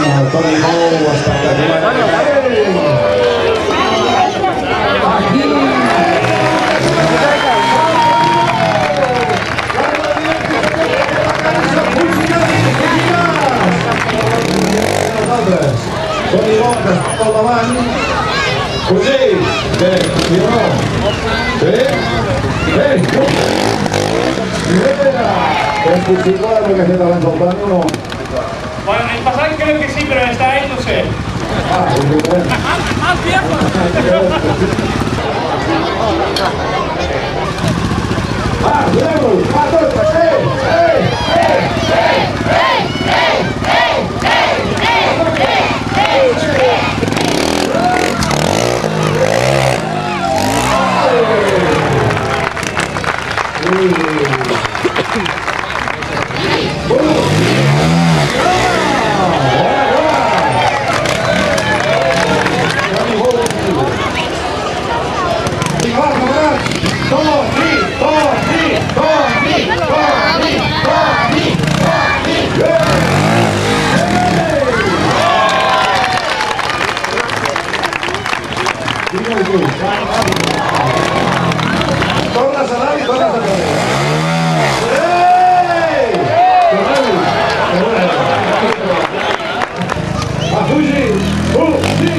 Tony Bow, espectacular. Toni Bow, que està al davant. Fugir. Bé, sí o no? Bé? Bé, ¿es posible lo que ha fet abans el Toni o no? Bueno, el pasado creo que sí, pero esta vez no sé. ¡Más viejo! Tornes a anar i tornes a anar. Va, fugi! Fugi!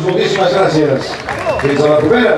Moltíssimes gràcies. Fins a la propera.